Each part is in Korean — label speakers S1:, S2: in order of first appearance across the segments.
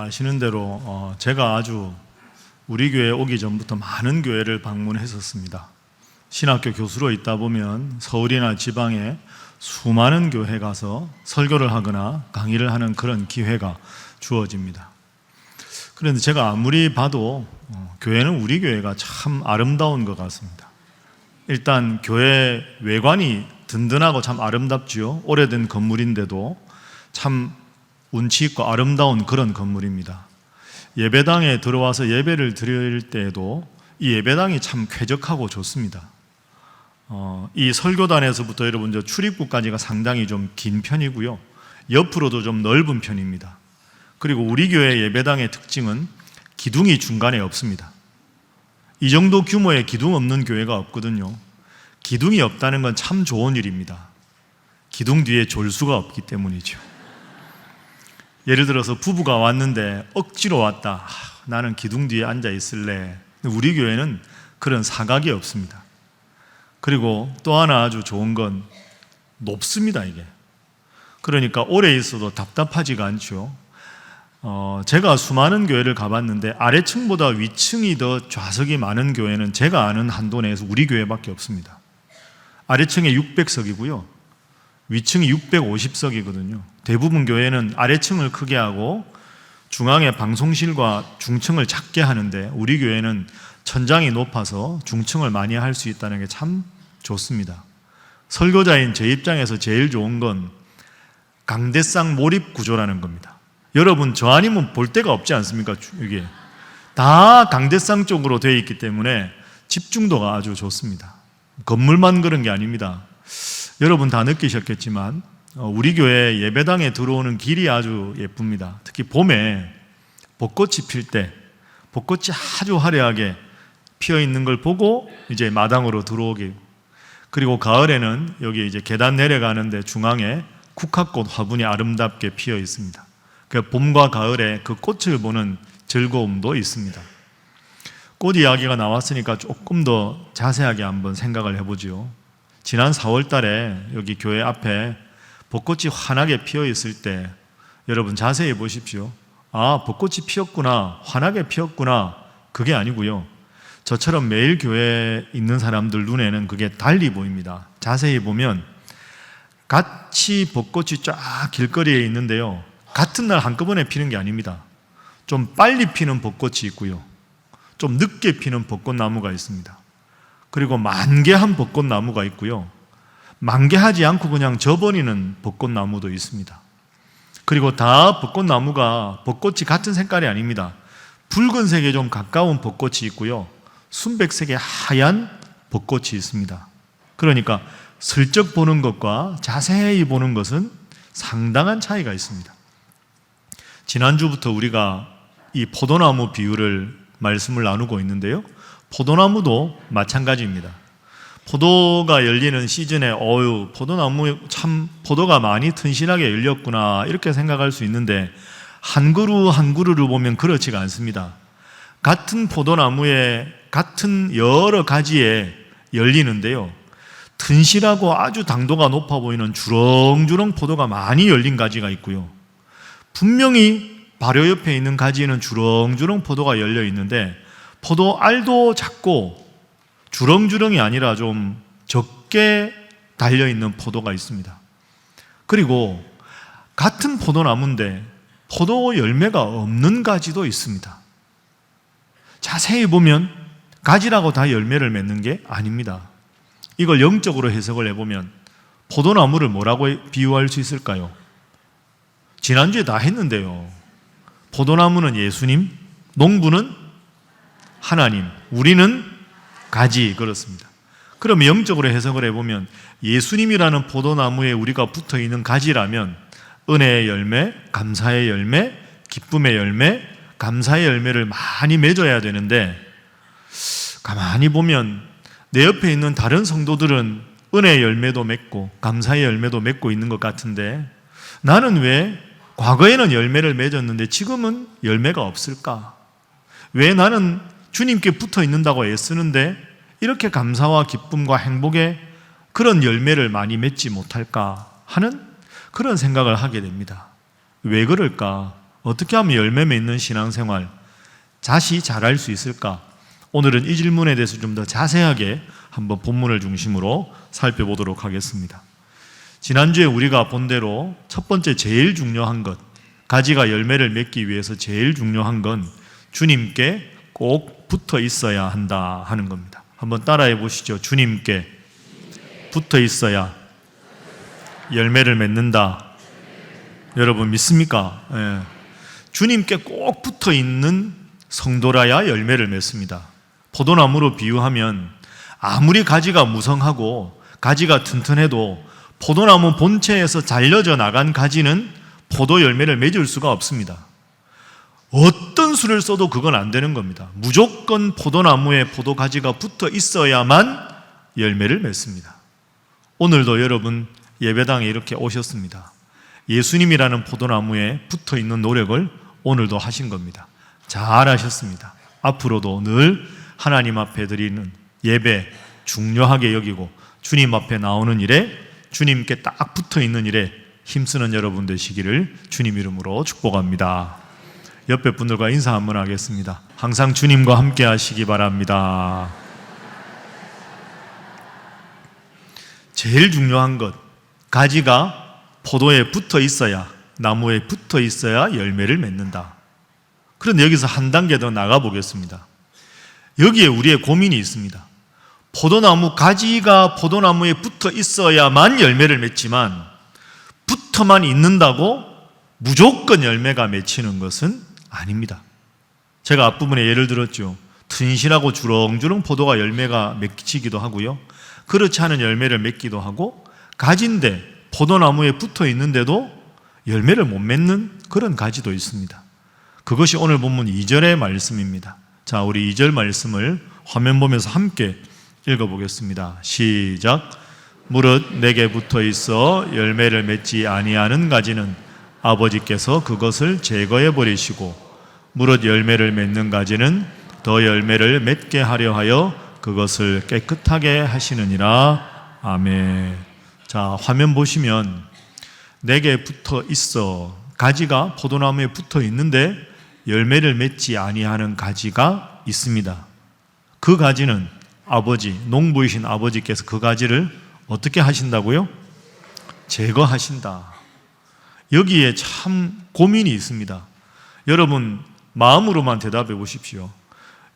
S1: 아시는 대로 제가 아주 우리 교회에 오기 전부터 많은 교회를 방문했었습니다. 신학교 교수로 있다 보면 서울이나 지방에 수많은 교회 가서 설교를 하거나 강의를 하는 그런 기회가 주어집니다. 그런데 제가 아무리 봐도 교회는 우리 교회가 참 아름다운 것 같습니다. 일단 교회 외관이 든든하고 참 아름답지요. 오래된 건물인데도 참 운치 있고 아름다운 그런 건물입니다. 예배당에 들어와서 예배를 드릴 때에도 이 예배당이 참 쾌적하고 좋습니다. 이 설교단에서부터 여러분 저 출입구까지가 상당히 좀 긴 편이고요. 옆으로도 좀 넓은 편입니다. 그리고 우리 교회 예배당의 특징은 기둥이 중간에 없습니다. 이 정도 규모의 기둥 없는 교회가 없거든요. 기둥이 없다는 건 참 좋은 일입니다. 기둥 뒤에 졸수가 없기 때문이죠. 예를 들어서 부부가 왔는데 억지로 왔다. 나는 기둥 뒤에 앉아 있을래. 우리 교회는 그런 사각이 없습니다. 그리고 또 하나 아주 좋은 건 높습니다, 이게. 그러니까 오래 있어도 답답하지가 않죠. 제가 수많은 교회를 가봤는데 아래층보다 위층이 더 좌석이 많은 교회는 제가 아는 한도 내에서 우리 교회밖에 없습니다. 아래층에 600석이고요. 위층이 650석이거든요. 대부분 교회는 아래층을 크게 하고 중앙에 방송실과 중층을 작게 하는데 우리 교회는 천장이 높아서 중층을 많이 할 수 있다는 게 참 좋습니다. 설교자인 제 입장에서 제일 좋은 건 강대상 몰입 구조라는 겁니다. 여러분 저 아니면 볼 데가 없지 않습니까? 이게 다 강대상 쪽으로 되어 있기 때문에 집중도가 아주 좋습니다. 건물만 그런 게 아닙니다. 여러분 다 느끼셨겠지만 우리 교회 예배당에 들어오는 길이 아주 예쁩니다. 특히 봄에 벚꽃이 필 때 벚꽃이 아주 화려하게 피어 있는 걸 보고 이제 마당으로 들어오게. 그리고 가을에는 여기 이제 계단 내려가는데 중앙에 국화꽃 화분이 아름답게 피어 있습니다. 그 봄과 가을에 그 꽃을 보는 즐거움도 있습니다. 꽃 이야기가 나왔으니까 조금 더 자세하게 한번 생각을 해보지요. 지난 4월 달에 여기 교회 앞에 벚꽃이 환하게 피어 있을 때 여러분 자세히 보십시오. 아, 벚꽃이 피었구나, 환하게 피었구나, 그게 아니고요. 저처럼 매일 교회에 있는 사람들 눈에는 그게 달리 보입니다. 자세히 보면 같이 벚꽃이 쫙 길거리에 있는데요, 같은 날 한꺼번에 피는 게 아닙니다. 좀 빨리 피는 벚꽃이 있고요, 좀 늦게 피는 벚꽃나무가 있습니다. 그리고 만개한 벚꽃나무가 있고요, 만개하지 않고 그냥 져버리는 벚꽃나무도 있습니다. 그리고 다 벚꽃나무가 벚꽃이 같은 색깔이 아닙니다. 붉은색에 좀 가까운 벚꽃이 있고요, 순백색의 하얀 벚꽃이 있습니다. 그러니까 슬쩍 보는 것과 자세히 보는 것은 상당한 차이가 있습니다. 지난주부터 우리가 이 포도나무 비유를 말씀을 나누고 있는데요, 포도나무도 마찬가지입니다. 포도가 열리는 시즌에 포도나무 참 포도가 많이 튼실하게 열렸구나 이렇게 생각할 수 있는데 한 그루 한 그루를 보면 그렇지가 않습니다. 같은 포도나무에 같은 여러 가지에 열리는데요, 튼실하고 아주 당도가 높아 보이는 주렁주렁 포도가 많이 열린 가지가 있고요, 분명히 발효 옆에 있는 가지에는 주렁주렁 포도가 열려 있는데 포도 알도 작고 주렁주렁이 아니라 좀 적게 달려있는 포도가 있습니다. 그리고 같은 포도나무인데 포도 열매가 없는 가지도 있습니다. 자세히 보면 가지라고 다 열매를 맺는 게 아닙니다. 이걸 영적으로 해석을 해보면 포도나무를 뭐라고 비유할 수 있을까요? 지난주에 다 했는데요, 포도나무는 예수님, 농부는 하나님, 우리는 가지, 그렇습니다. 그럼 영적으로 해석을 해보면 예수님이라는 포도나무에 우리가 붙어있는 가지라면 은혜의 열매, 감사의 열매, 기쁨의 열매, 감사의 열매를 많이 맺어야 되는데 가만히 보면 내 옆에 있는 다른 성도들은 은혜의 열매도 맺고 감사의 열매도 맺고 있는 것 같은데 나는 왜 과거에는 열매를 맺었는데 지금은 열매가 없을까? 왜 나는 주님께 붙어 있는다고 애쓰는데 이렇게 감사와 기쁨과 행복의 그런 열매를 많이 맺지 못할까 하는 그런 생각을 하게 됩니다. 왜 그럴까? 어떻게 하면 열매 맺는 신앙생활 다시 잘할 수 있을까? 오늘은 이 질문에 대해서 좀 더 자세하게 한번 본문을 중심으로 살펴보도록 하겠습니다. 지난주에 우리가 본 대로 첫 번째 제일 중요한 것, 가지가 열매를 맺기 위해서 제일 중요한 건 주님께 꼭 붙어 있어야 한다 하는 겁니다. 한번 따라해 보시죠. 주님께 붙어 있어야 열매를 맺는다. 여러분 믿습니까? 예. 주님께 꼭 붙어 있는 성도라야 열매를 맺습니다. 포도나무로 비유하면 아무리 가지가 무성하고 가지가 튼튼해도 포도나무 본체에서 잘려져 나간 가지는 포도 열매를 맺을 수가 없습니다. 어떤 수를 써도 그건 안 되는 겁니다. 무조건 포도나무에 포도 가지가 붙어 있어야만 열매를 맺습니다. 오늘도 여러분 예배당에 이렇게 오셨습니다. 예수님이라는 포도나무에 붙어 있는 노력을 오늘도 하신 겁니다. 잘하셨습니다. 앞으로도 늘 하나님 앞에 드리는 예배 중요하게 여기고 주님 앞에 나오는 일에 주님께 딱 붙어 있는 일에 힘쓰는 여러분 되시기를 주님 이름으로 축복합니다. 옆에 분들과 인사 한번 하겠습니다. 항상 주님과 함께 하시기 바랍니다. 제일 중요한 것, 가지가 포도에 붙어 있어야, 나무에 붙어 있어야 열매를 맺는다. 그런데 여기서 한 단계 더 나가 보겠습니다. 여기에 우리의 고민이 있습니다. 포도나무 가지가 포도나무에 붙어 있어야만 열매를 맺지만 붙어만 있는다고 무조건 열매가 맺히는 것은 아닙니다. 제가 앞부분에 예를 들었죠. 튼실하고 주렁주렁 포도가 열매가 맺히기도 하고요. 그렇지 않은 열매를 맺기도 하고 가지인데 포도나무에 붙어 있는데도 열매를 못 맺는 그런 가지도 있습니다. 그것이 오늘 본문 2절의 말씀입니다. 자, 우리 2절 말씀을 화면 보면서 함께 읽어보겠습니다. 시작. 무릇 내게 붙어 있어 열매를 맺지 아니하는 가지는 아버지께서 그것을 제거해 버리시고 무릇 열매를 맺는 가지는 더 열매를 맺게 하려 하여 그것을 깨끗하게 하시느니라. 아멘. 자, 화면 보시면 내게 붙어 있어, 가지가 포도나무에 붙어 있는데 열매를 맺지 아니하는 가지가 있습니다. 그 가지는 아버지, 농부이신 아버지께서 그 가지를 어떻게 하신다고요? 제거하신다. 여기에 참 고민이 있습니다. 여러분 마음으로만 대답해 보십시오.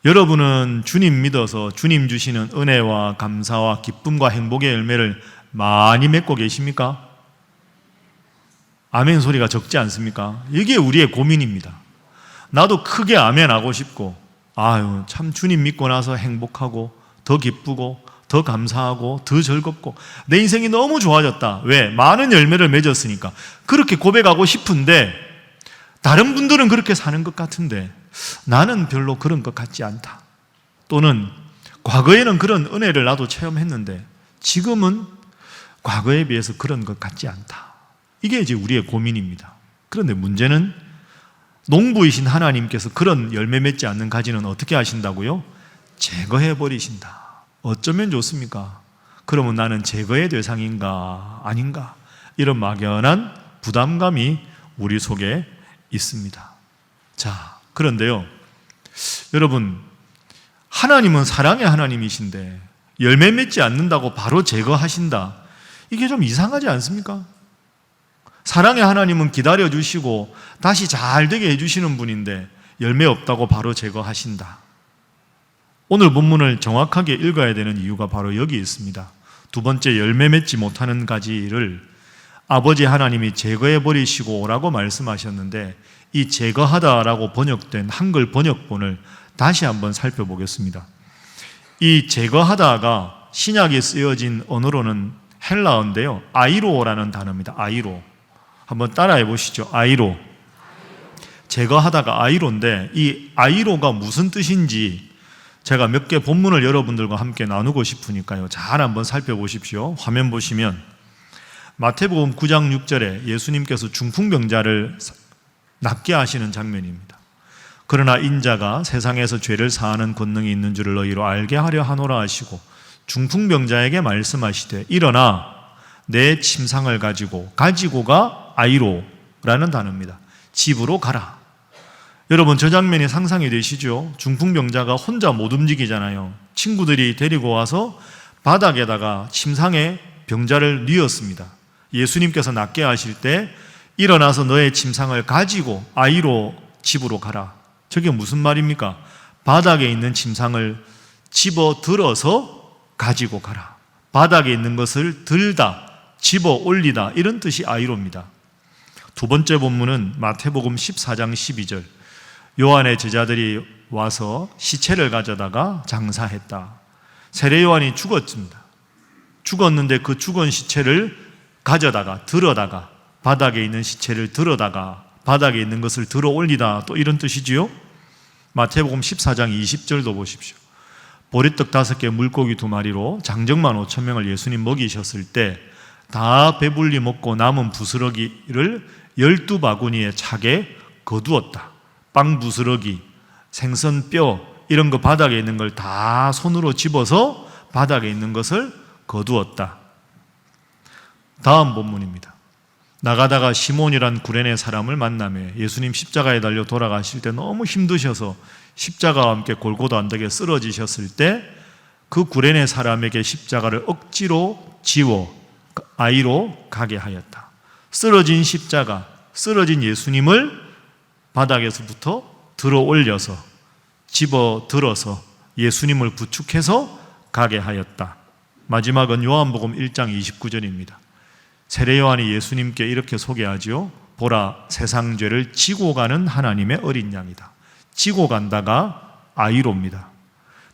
S1: 여러분은 주님 믿어서 주님 주시는 은혜와 감사와 기쁨과 행복의 열매를 많이 맺고 계십니까? 아멘 소리가 적지 않습니까? 이게 우리의 고민입니다. 나도 크게 아멘 하고 싶고, 아유 참 주님 믿고 나서 행복하고 더 기쁘고 더 감사하고 더 즐겁고 내 인생이 너무 좋아졌다. 왜? 많은 열매를 맺었으니까. 그렇게 고백하고 싶은데 다른 분들은 그렇게 사는 것 같은데 나는 별로 그런 것 같지 않다. 또는 과거에는 그런 은혜를 나도 체험했는데 지금은 과거에 비해서 그런 것 같지 않다. 이게 이제 우리의 고민입니다. 그런데 문제는 농부이신 하나님께서 그런 열매 맺지 않는 가지는 어떻게 하신다고요? 제거해 버리신다. 어쩌면 좋습니까? 그러면 나는 제거의 대상인가 아닌가? 이런 막연한 부담감이 우리 속에 있습니다. 자, 그런데요, 여러분, 하나님은 사랑의 하나님이신데 열매 맺지 않는다고 바로 제거하신다. 이게 좀 이상하지 않습니까? 사랑의 하나님은 기다려주시고 다시 잘 되게 해주시는 분인데 열매 없다고 바로 제거하신다. 오늘 본문을 정확하게 읽어야 되는 이유가 바로 여기 있습니다. 두 번째, 열매 맺지 못하는 가지를 아버지 하나님이 제거해 버리시고 라고 말씀하셨는데 이 제거하다라고 번역된 한글 번역본을 다시 한번 살펴보겠습니다. 이 제거하다가 신약에 쓰여진 언어로는 헬라어인데요, 아이로라는 단어입니다. 아이로. 한번 따라해 보시죠. 아이로. 제거하다가 아이로인데 이 아이로가 무슨 뜻인지 제가 몇 개 본문을 여러분들과 함께 나누고 싶으니까요, 잘 한번 살펴보십시오. 화면 보시면 마태복음 9장 6절에 예수님께서 중풍병자를 낫게 하시는 장면입니다. 그러나 인자가 세상에서 죄를 사하는 권능이 있는 줄을 너희로 알게 하려 하노라 하시고 중풍병자에게 말씀하시되 일어나 내 침상을 가지고가 아이로라는 단어입니다. 집으로 가라. 여러분, 저 장면이 상상이 되시죠? 중풍병자가 혼자 못 움직이잖아요. 친구들이 데리고 와서 바닥에다가 침상에 병자를 뉘었습니다. 예수님께서 낫게 하실 때 일어나서 너의 침상을 가지고 아이로 집으로 가라. 저게 무슨 말입니까? 바닥에 있는 침상을 집어 들어서 가지고 가라. 바닥에 있는 것을 들다, 집어 올리다, 이런 뜻이 아이로입니다. 두 번째 본문은 마태복음 14장 12절. 요한의 제자들이 와서 시체를 가져다가 장사했다. 세례 요한이 죽었습니다. 죽었는데 그 죽은 시체를 가져다가, 들어다가, 바닥에 있는 시체를 들어다가 바닥에 있는 것을 들어 올리다, 또 이런 뜻이지요. 마태복음 14장 20절도 보십시오. 보리떡 5개 물고기 2마리로 장정만 5,000명을 예수님 먹이셨을 때 다 배불리 먹고 남은 부스러기를 12바구니에 차게 거두었다. 빵 부스러기, 생선 뼈, 이런 거 바닥에 있는 걸 다 손으로 집어서 바닥에 있는 것을 거두었다. 다음 본문입니다. 나가다가 시몬이란 구레네 사람을 만나며 예수님 십자가에 달려 돌아가실 때 너무 힘드셔서 십자가와 함께 골고다 언덕에 쓰러지셨을 때 그 구레네 사람에게 십자가를 억지로 지워 아이로 가게 하였다. 쓰러진 십자가, 쓰러진 예수님을 바닥에서부터 들어 올려서 집어 들어서 예수님을 부축해서 가게 하였다. 마지막은 요한복음 1장 29절입니다. 세례 요한이 예수님께 이렇게 소개하지요. 보라, 세상 죄를 지고 가는 하나님의 어린 양이다. 지고 간다가 아이로입니다.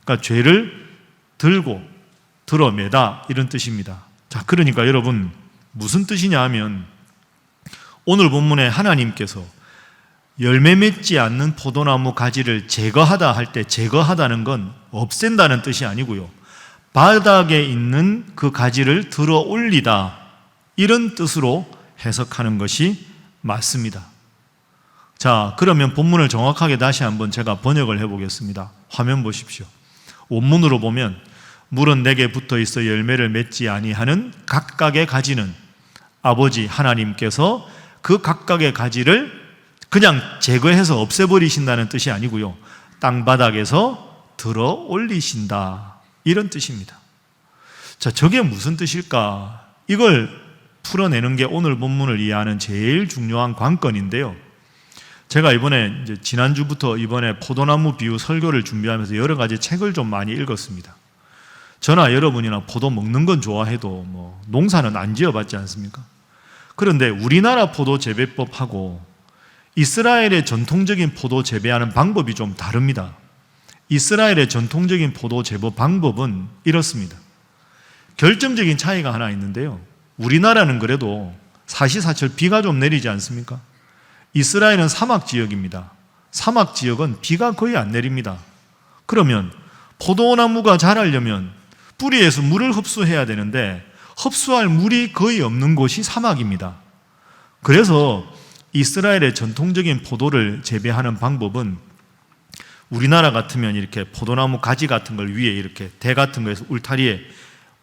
S1: 그러니까 죄를 들고 들어매다, 이런 뜻입니다. 자, 그러니까 여러분, 무슨 뜻이냐 하면 오늘 본문에 하나님께서 열매 맺지 않는 포도나무 가지를 제거하다 할 때 제거하다는 건 없앤다는 뜻이 아니고요, 바닥에 있는 그 가지를 들어 올리다, 이런 뜻으로 해석하는 것이 맞습니다. 자, 그러면 본문을 정확하게 다시 한번 제가 번역을 해보겠습니다. 화면 보십시오. 원문으로 보면 물은 내게 붙어 있어 열매를 맺지 아니하는 각각의 가지는 아버지 하나님께서 그 각각의 가지를 그냥 제거해서 없애버리신다는 뜻이 아니고요, 땅바닥에서 들어 올리신다, 이런 뜻입니다. 자, 저게 무슨 뜻일까? 이걸 풀어내는 게 오늘 본문을 이해하는 제일 중요한 관건인데요. 제가 이번에 지난주부터 이번에 포도나무 비유 설교를 준비하면서 여러 가지 책을 좀 많이 읽었습니다. 저나 여러분이나 포도 먹는 건 좋아해도 농사는 안 지어봤지 않습니까? 그런데 우리나라 포도 재배법하고 이스라엘의 전통적인 포도 재배하는 방법이 좀 다릅니다. 이스라엘의 전통적인 포도 재배 방법은 이렇습니다. 결정적인 차이가 하나 있는데요, 우리나라는 그래도 사시사철 비가 좀 내리지 않습니까? 이스라엘은 사막 지역입니다. 사막 지역은 비가 거의 안 내립니다. 그러면 포도나무가 자라려면 뿌리에서 물을 흡수해야 되는데 흡수할 물이 거의 없는 곳이 사막입니다. 그래서 이스라엘의 전통적인 포도를 재배하는 방법은 우리나라 같으면 이렇게 포도나무 가지 같은 걸 위에 이렇게 대 같은 거에서 울타리에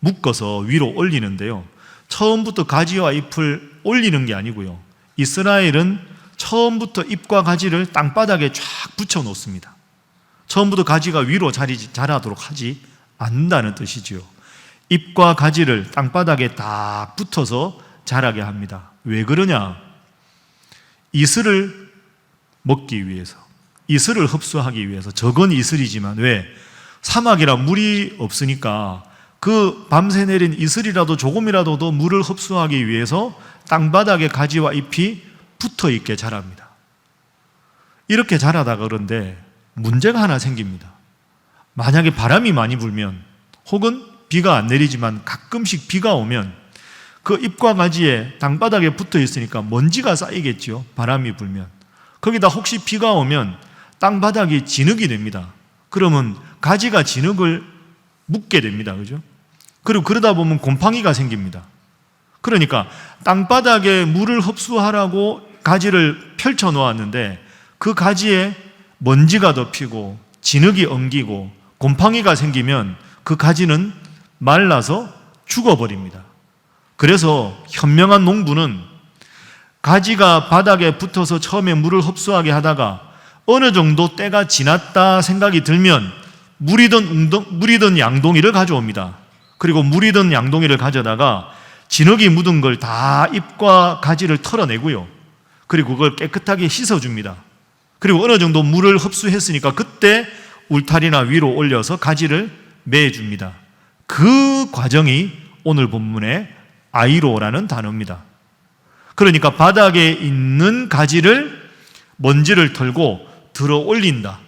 S1: 묶어서 위로 올리는데요, 처음부터 가지와 잎을 올리는 게 아니고요, 이스라엘은 처음부터 잎과 가지를 땅바닥에 쫙 붙여 놓습니다. 처음부터 가지가 위로 자라도록 하지 않는다는 뜻이지요. 잎과 가지를 땅바닥에 딱 붙어서 자라게 합니다. 왜 그러냐? 이슬을 먹기 위해서, 이슬을 흡수하기 위해서. 적은 이슬이지만, 왜? 사막이라 물이 없으니까 그 밤새 내린 이슬이라도 조금이라도 더 물을 흡수하기 위해서 땅바닥에 가지와 잎이 붙어 있게 자랍니다. 이렇게 자라다가 그런데 문제가 하나 생깁니다. 만약에 바람이 많이 불면, 혹은 비가 안 내리지만 가끔씩 비가 오면 그 잎과 가지에 땅바닥에 붙어 있으니까 먼지가 쌓이겠죠. 바람이 불면. 거기다 혹시 비가 오면 땅바닥이 진흙이 됩니다. 그러면 가지가 진흙을 묻게 됩니다. 그죠? 그리고 그러다 보면 곰팡이가 생깁니다. 그러니까 땅바닥에 물을 흡수하라고 가지를 펼쳐 놓았는데 그 가지에 먼지가 덮이고 진흙이 엉기고 곰팡이가 생기면 그 가지는 말라서 죽어버립니다. 그래서 현명한 농부는 가지가 바닥에 붙어서 처음에 물을 흡수하게 하다가 어느 정도 때가 지났다 생각이 들면 물이든 양동이를 가져옵니다. 그리고 물이든 양동이를 가져다가 진흙이 묻은 걸 다 잎과 가지를 털어내고요. 그리고 그걸 깨끗하게 씻어줍니다. 그리고 어느 정도 물을 흡수했으니까 그때 울타리나 위로 올려서 가지를 매줍니다. 그 과정이 오늘 본문의 아이로라는 단어입니다. 그러니까 바닥에 있는 가지를 먼지를 털고 들어 올린다.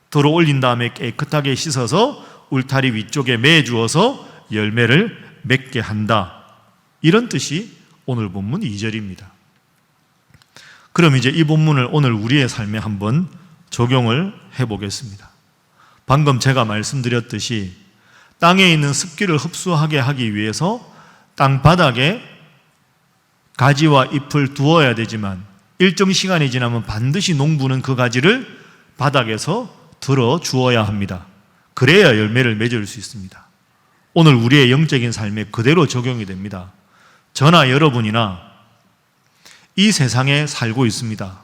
S1: 들어 올린 다음에 깨끗하게 씻어서 울타리 위쪽에 매주어서 열매를 맺게 한다. 이런 뜻이 오늘 본문 2절입니다. 그럼 이제 이 본문을 오늘 우리의 삶에 한번 적용을 해보겠습니다. 방금 제가 말씀드렸듯이 땅에 있는 습기를 흡수하게 하기 위해서 땅바닥에 가지와 잎을 두어야 되지만 일정 시간이 지나면 반드시 농부는 그 가지를 바닥에서 들어 주어야 합니다. 그래야 열매를 맺을 수 있습니다. 오늘 우리의 영적인 삶에 그대로 적용이 됩니다. 저나 여러분이나 이 세상에 살고 있습니다.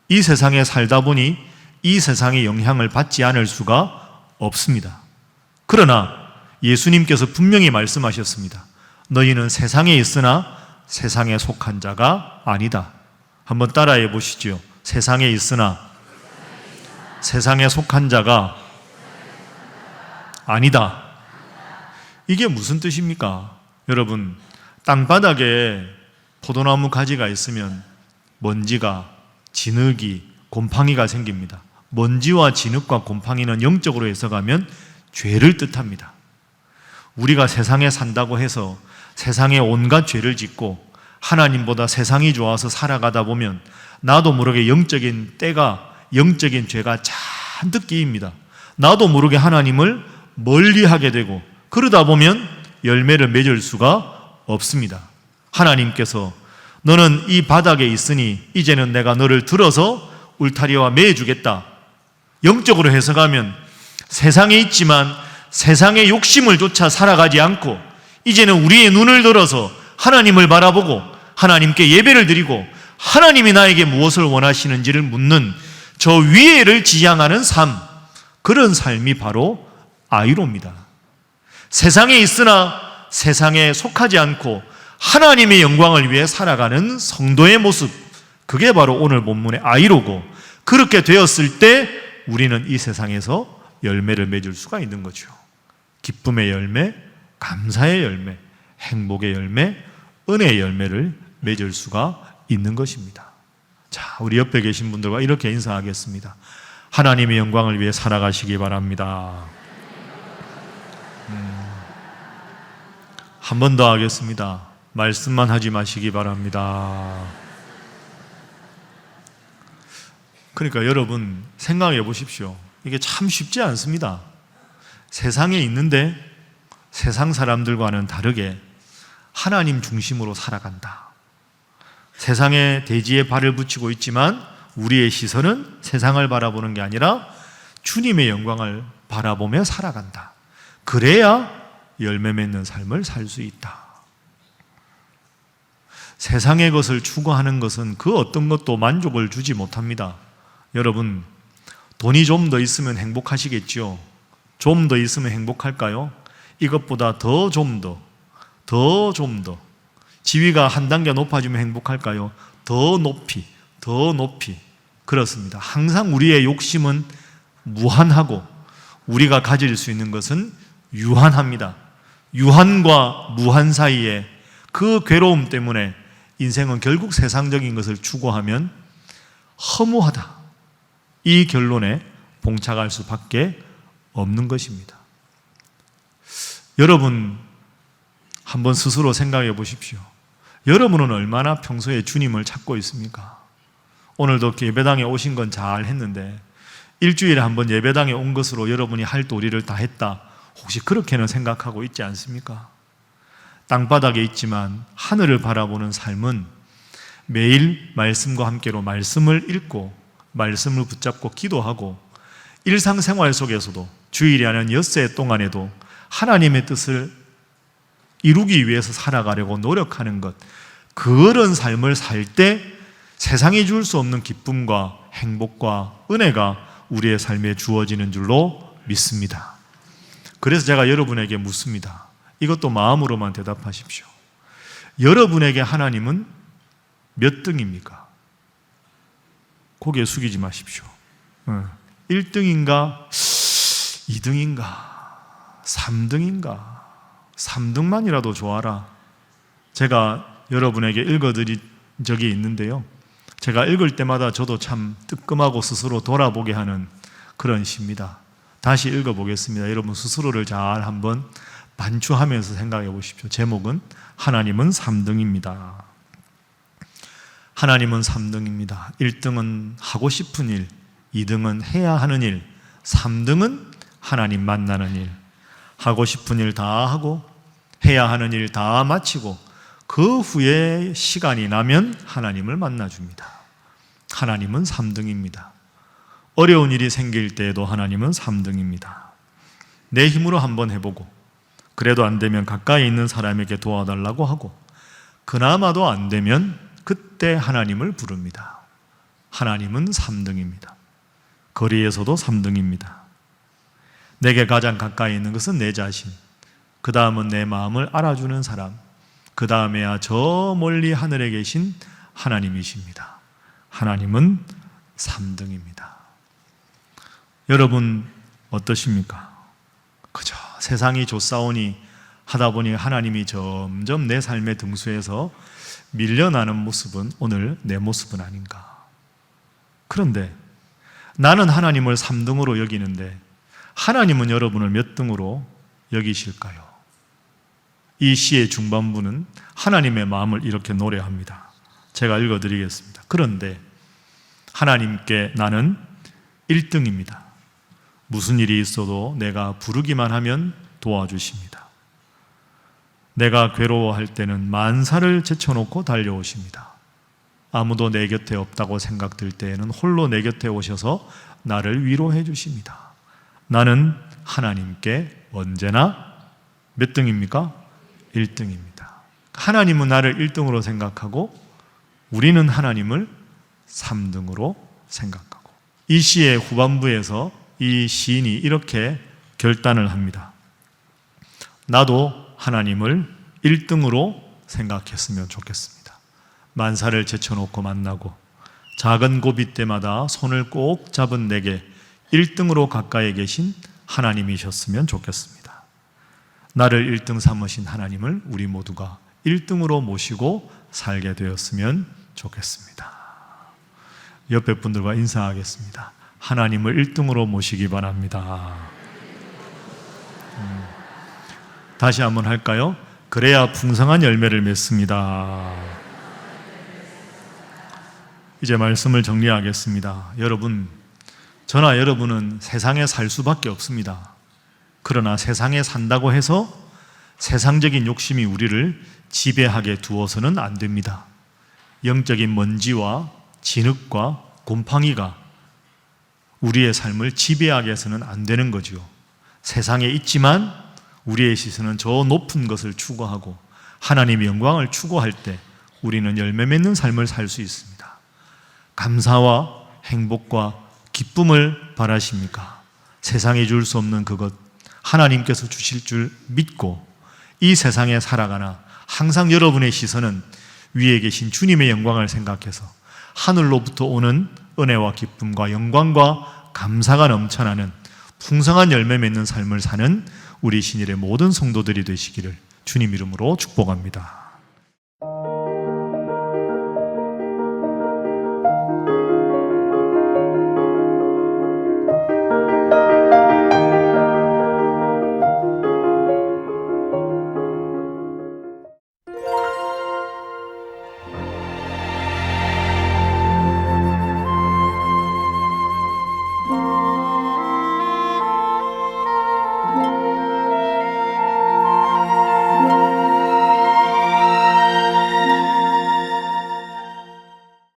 S1: 이 세상에 살다 보니 이 세상의 영향을 받지 않을 수가 없습니다. 그러나 예수님께서 분명히 말씀하셨습니다. 너희는 세상에 있으나 세상에 속한 자가 아니다. 한번 따라해 보시죠. 세상에 있으나 세상에 속한 자가 아니다. 이게 무슨 뜻입니까? 여러분, 땅바닥에 포도나무 가지가 있으면 먼지가, 진흙이, 곰팡이가 생깁니다. 먼지와 진흙과 곰팡이는 영적으로 해석하면 죄를 뜻합니다. 우리가 세상에 산다고 해서 세상에 온갖 죄를 짓고 하나님보다 세상이 좋아서 살아가다 보면 나도 모르게 영적인 때가, 영적인 죄가 잔뜩 끼입니다. 나도 모르게 하나님을 멀리하게 되고 그러다 보면 열매를 맺을 수가 없습니다. 하나님께서 너는 이 바닥에 있으니 이제는 내가 너를 들어서 울타리와 매주겠다. 영적으로 해석하면 세상에 있지만 세상의 욕심을 쫓아 살아가지 않고 이제는 우리의 눈을 들어서 하나님을 바라보고 하나님께 예배를 드리고 하나님이 나에게 무엇을 원하시는지를 묻는 저 위에를 지향하는 삶, 그런 삶이 바로 아이로입니다. 세상에 있으나 세상에 속하지 않고 하나님의 영광을 위해 살아가는 성도의 모습, 그게 바로 오늘 본문의 아이로고, 그렇게 되었을 때 우리는 이 세상에서 열매를 맺을 수가 있는 거죠. 기쁨의 열매, 감사의 열매, 행복의 열매, 은혜의 열매를 맺을 수가 있는 것입니다. 자, 우리 옆에 계신 분들과 이렇게 인사하겠습니다. 하나님의 영광을 위해 살아가시기 바랍니다. 한 번 더 하겠습니다. 말씀만 하지 마시기 바랍니다. 그러니까 여러분 생각해 보십시오. 이게 참 쉽지 않습니다. 세상에 있는데 세상 사람들과는 다르게 하나님 중심으로 살아간다. 세상의 대지에 발을 붙이고 있지만 우리의 시선은 세상을 바라보는 게 아니라 주님의 영광을 바라보며 살아간다. 그래야 열매 맺는 삶을 살 수 있다. 세상의 것을 추구하는 것은 그 어떤 것도 만족을 주지 못합니다. 여러분, 돈이 좀 더 있으면 행복하시겠죠? 좀 더 있으면 행복할까요? 이것보다 좀 더 지위가 한 단계 높아지면 행복할까요? 더 높이 그렇습니다. 항상 우리의 욕심은 무한하고 우리가 가질 수 있는 것은 유한합니다. 유한과 무한 사이에 그 괴로움 때문에 인생은 결국 세상적인 것을 추구하면 허무하다, 이 결론에 봉착할 수밖에 없는 것입니다. 여러분 한번 스스로 생각해 보십시오. 여러분은 얼마나 평소에 주님을 찾고 있습니까? 오늘도 예배당에 오신 건 잘 했는데 일주일에 한번 예배당에 온 것으로 여러분이 할 도리를 다 했다, 혹시 그렇게는 생각하고 있지 않습니까? 땅바닥에 있지만 하늘을 바라보는 삶은 매일 말씀과 함께로 말씀을 읽고 말씀을 붙잡고 기도하고 일상생활 속에서도 주일이 아닌 엿새 동안에도 하나님의 뜻을 이루기 위해서 살아가려고 노력하는 것, 그런 삶을 살 때 세상이 줄 수 없는 기쁨과 행복과 은혜가 우리의 삶에 주어지는 줄로 믿습니다. 그래서 제가 여러분에게 묻습니다. 이것도 마음으로만 대답하십시오. 여러분에게 하나님은 몇 등입니까? 고개 숙이지 마십시오. 1등인가? 2등인가? 3등인가? 3등만이라도 좋아라. 제가 여러분에게 읽어드린 적이 있는데요, 제가 읽을 때마다 저도 참 뜨끔하고 스스로 돌아보게 하는 그런 시입니다. 다시 읽어보겠습니다. 여러분 스스로를 잘 한번 반추하면서 생각해 보십시오. 제목은 하나님은 3등입니다. 하나님은 3등입니다. 1등은 하고 싶은 일, 2등은 해야 하는 일, 3등은 하나님 만나는 일. 하고 싶은 일 다 하고 해야 하는 일 다 마치고 그 후에 시간이 나면 하나님을 만나줍니다. 하나님은 3등입니다. 어려운 일이 생길 때에도 하나님은 3등입니다. 내 힘으로 한번 해보고 그래도 안 되면 가까이 있는 사람에게 도와달라고 하고 그나마도 안 되면 그때 하나님을 부릅니다. 하나님은 3등입니다. 거리에서도 3등입니다. 내게 가장 가까이 있는 것은 내 자신, 그 다음은 내 마음을 알아주는 사람, 그 다음에야 저 멀리 하늘에 계신 하나님이십니다. 하나님은 3등입니다. 여러분 어떠십니까? 그저 세상이 좋사오니 하다 보니 하나님이 점점 내 삶의 등수에서 밀려나는 모습은 오늘 내 모습은 아닌가? 그런데 나는 하나님을 3등으로 여기는데 하나님은 여러분을 몇 등으로 여기실까요? 이 시의 중반부는 하나님의 마음을 이렇게 노래합니다. 제가 읽어드리겠습니다. 그런데 하나님께 나는 1등입니다. 무슨 일이 있어도 내가 부르기만 하면 도와주십니다. 내가 괴로워할 때는 만사를 제쳐놓고 달려오십니다. 아무도 내 곁에 없다고 생각될 때에는 홀로 내 곁에 오셔서 나를 위로해 주십니다. 나는 하나님께 언제나 몇 등입니까? 1등입니다. 하나님은 나를 1등으로 생각하고 우리는 하나님을 3등으로 생각하고, 이 시의 후반부에서 이 시인이 이렇게 결단을 합니다. 나도 하나님을 1등으로 생각했으면 좋겠습니다. 만사를 제쳐놓고 만나고 작은 고비 때마다 손을 꼭 잡은 내게 1등으로 가까이 계신 하나님이셨으면 좋겠습니다. 나를 1등 삼으신 하나님을 우리 모두가 1등으로 모시고 살게 되었으면 좋겠습니다. 옆에 분들과 인사하겠습니다. 하나님을 1등으로 모시기 바랍니다. 다시 한번 할까요? 그래야 풍성한 열매를 맺습니다. 이제 말씀을 정리하겠습니다. 여러분, 저나 여러분은 세상에 살 수밖에 없습니다. 그러나 세상에 산다고 해서 세상적인 욕심이 우리를 지배하게 두어서는 안 됩니다. 영적인 먼지와 진흙과 곰팡이가 우리의 삶을 지배하게 해서는 안 되는 거죠. 세상에 있지만 우리의 시선은 저 높은 것을 추구하고 하나님의 영광을 추구할 때 우리는 열매 맺는 삶을 살 수 있습니다. 감사와 행복과 기쁨을 바라십니까? 세상에 줄 수 없는 그것 하나님께서 주실 줄 믿고 이 세상에 살아가나 항상 여러분의 시선은 위에 계신 주님의 영광을 생각해서 하늘로부터 오는 은혜와 기쁨과 영광과 감사가 넘쳐나는 풍성한 열매 맺는 삶을 사는 우리 신일의 모든 성도들이 되시기를 주님 이름으로 축복합니다.